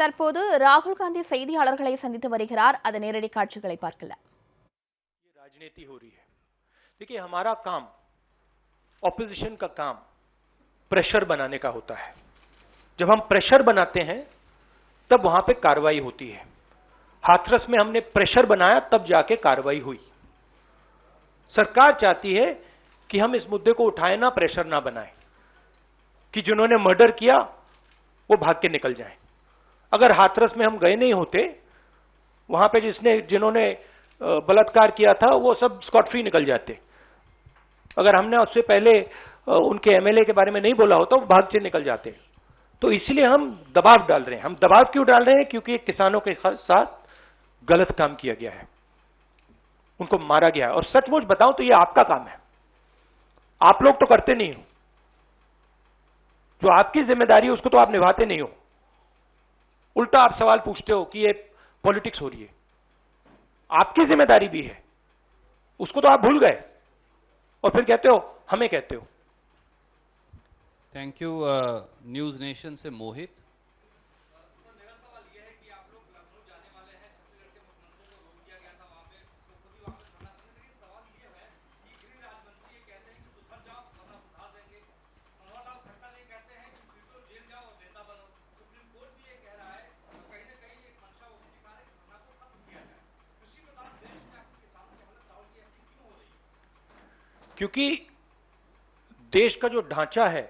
தற்போது ராகுல் காந்தி செய்தியாளர்களை சந்தித்து வருகிறார். அது நேரடி காட்சிகளை பார்க்கலாம். राजनीति हो रही है। देखिए, हमारा काम, ऑपोजिशन का काम प्रेशर बनाने का होता है। जब हम प्रेशर बनाते हैं तब वहां पे कार्रवाई होती है। हाथरस में हमने प्रेशर बनाया, तब जाके कार्रवाई हुई। सरकार चाहती है कि हम इस मुद्दे को उठाएं ना, प्रेशर ना बनाएं, कि जिन्होंने मर्डर किया वो भाग के निकल जाएं। अगर हाथरस में हम गए नहीं होते, वहां पे जिन्होंने बलात्कार किया था वो सब स्कॉट फ्री निकल जाते। अगर हमने उससे पहले उनके एमएलए के बारे में नहीं बोला होता, वो भाग से निकल जाते। तो इसलिए हम दबाव डाल रहे हैं। हम दबाव क्यों डाल रहे हैं? क्योंकि किसानों के साथ गलत काम किया गया है, उनको मारा गया है। और सचमुच बताऊं तो ये आपका काम है, आप लोग तो करते नहीं हो। जो आपकी जिम्मेदारी है उसको तो आप निभाते नहीं हो। उल्टा आप सवाल पूछते हो कि ये पॉलिटिक्स हो रही है। आपकी जिम्मेदारी भी है, उसको तो आप भूल गए और फिर कहते हो हमें कहते हो। Thank you. न्यूज नेशन से मोहित। मेरा सवाल यह है कि आप लोग लखनऊ जाने वाले हैं, छत्तीसगढ़ के मुख्यमंत्री को रोक दिया गया था वहां पे, तो खुद ही वापस करना चाहते हैं। लेकिन सवाल ये है कि गृह राज्य मंत्री ये कहते हैं कि सुधर जाओ वरना सुधार देंगे। मनोहर लाल खट्टर ये कहते हैं कि फिर जेल जाओ और नेता बनो। सुप्रीम कोर्ट भी ये कह रहा है, तो कहीं ना कहीं एक मंशा वो भी दिखा रहे कि धरना को खत्म किया जाए। कृषि प्रधान देश में आपके किसानों की हालत राहुल की ऐसी क्यों हो रही है? क्योंकि देश का जो ढांचा है,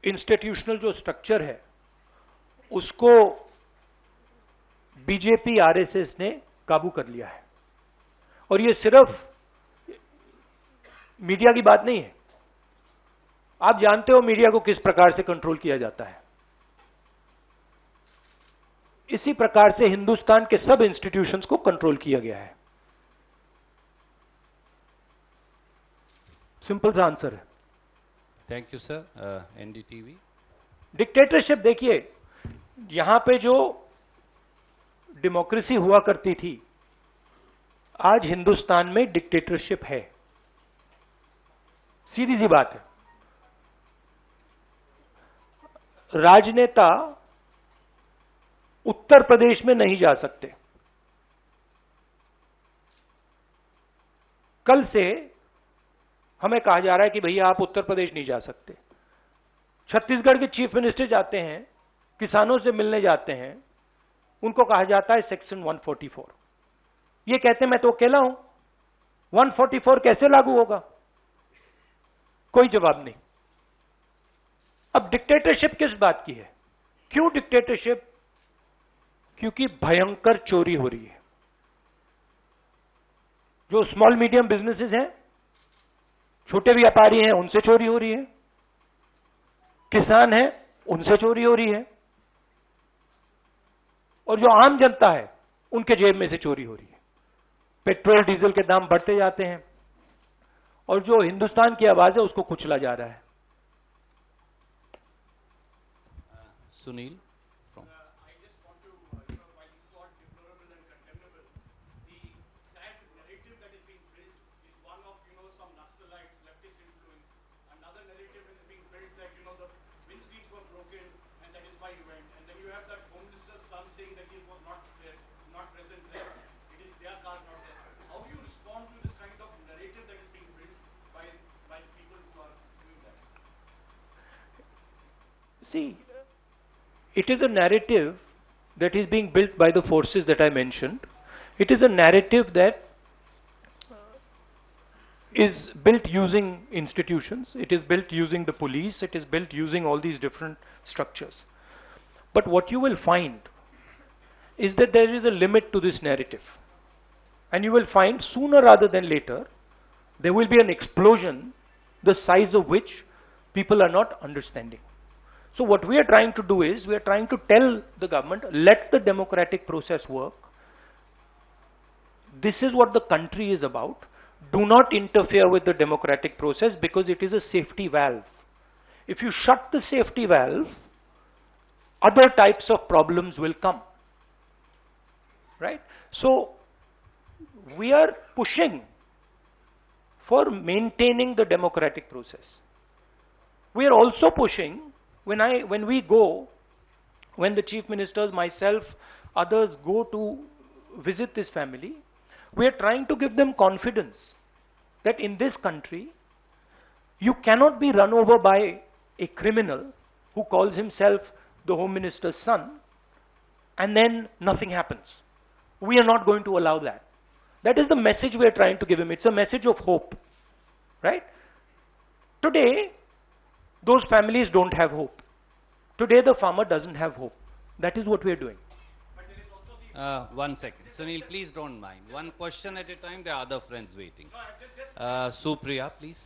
इंस्टीट्यूशनल जो स्ट्रक्चर है, उसको बीजेपी आरएसएस ने काबू कर लिया है। और ये सिर्फ मीडिया की बात नहीं है। आप जानते हो मीडिया को किस प्रकार से कंट्रोल किया जाता है। इसी प्रकार से हिंदुस्तान के सब इंस्टीट्यूशंस को कंट्रोल किया गया है। सिंपल सा आंसर है। Thank you sir. NDTV. Dictatorship, देखिए, यहां पे जो डेमोक्रेसी हुआ करती थी, आज हिंदुस्तान में डिक्टेटरशिप है। सीधी सी बात है। राजनेता उत्तर प्रदेश में नहीं जा सकते। कल से हमें कहा जा रहा है कि भैया आप उत्तर प्रदेश नहीं जा सकते। छत्तीसगढ़ के चीफ मिनिस्टर जाते हैं, किसानों से मिलने जाते हैं, उनको कहा जाता है सेक्शन 144। ये कहते हैं मैं तो अकेला हूं, 144 कैसे लागू होगा? कोई जवाब नहीं। अब डिक्टेटरशिप किस बात की है? क्यों डिक्टेटरशिप? क्योंकि भयंकर चोरी हो रही है। जो स्मॉल मीडियम बिजनेसेस हैं, छोटे व्यापारी हैं, उनसे चोरी हो रही है। किसान हैं, उनसे चोरी हो रही है। और जो आम जनता है, उनके जेब में से चोरी हो रही है। पेट्रोल डीजल के दाम बढ़ते जाते हैं और जो हिंदुस्तान की आवाज है उसको कुचला जा रहा है। Sunil. See, it is a narrative that is being built by the forces that I mentioned. It is a narrative that is built using institutions. It is built using the police. It is built using all these different structures. But what you will find is that there is a limit to this narrative. And you will find sooner rather than later, there will be an explosion, the size of which people are not understanding. So what we are trying to do is, we are trying to tell the government, let the democratic process work. This is what the country is about. Do not interfere with the democratic process because it is a safety valve. If you shut the safety valve, other types of problems will come. Right? So we are pushing for maintaining the democratic process. We are also pushing, when we go when the chief ministers, myself, others go to visit this family, we are trying to give them confidence that in this country, you cannot be run over by a criminal who calls himself the Home Minister's son, and then nothing happens. We are not going to allow that. That is the message we are trying to give him. It's a message of hope, right? Today, those families don't have hope. Today, the farmer doesn't have hope. That is what we are doing. 1 second. Sunil, please don't mind. One question at a time. There are other friends waiting. Supriya, please.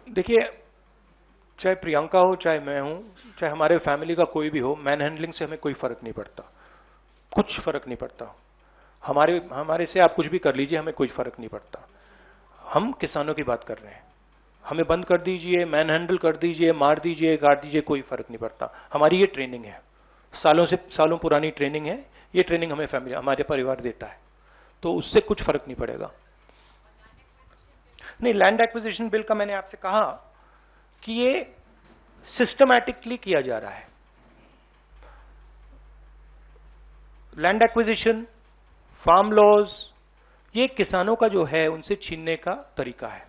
देखिए, चाहे प्रियंका हो, चाहे मैं हूं, चाहे हमारे family का कोई भी हो, मैन हैंडलिंग से हमें कोई फर्क नहीं पड़ता, कुछ फर्क नहीं पड़ता। हमारे से आप कुछ भी कर लीजिए, हमें कोई फर्क नहीं पड़ता। हम किसानों की बात कर रहे हैं। हमें बंद कर दीजिए, मैन हैंडल कर दीजिए, मार दीजिए, काट दीजिए, कोई फर्क नहीं पड़ता। हमारी ये ट्रेनिंग है, सालों पुरानी ट्रेनिंग है। ये ट्रेनिंग हमें फैमिली, हमारे परिवार देता है, तो उससे कुछ फर्क नहीं पड़ेगा। नहीं, लैंड एक्विजिशन बिल का मैंने आपसे कहा कि ये सिस्टमैटिकली किया जा रहा है। लैंड एक्विजिशन, फार्म लॉज, ये किसानों का जो है उनसे छीनने का तरीका है।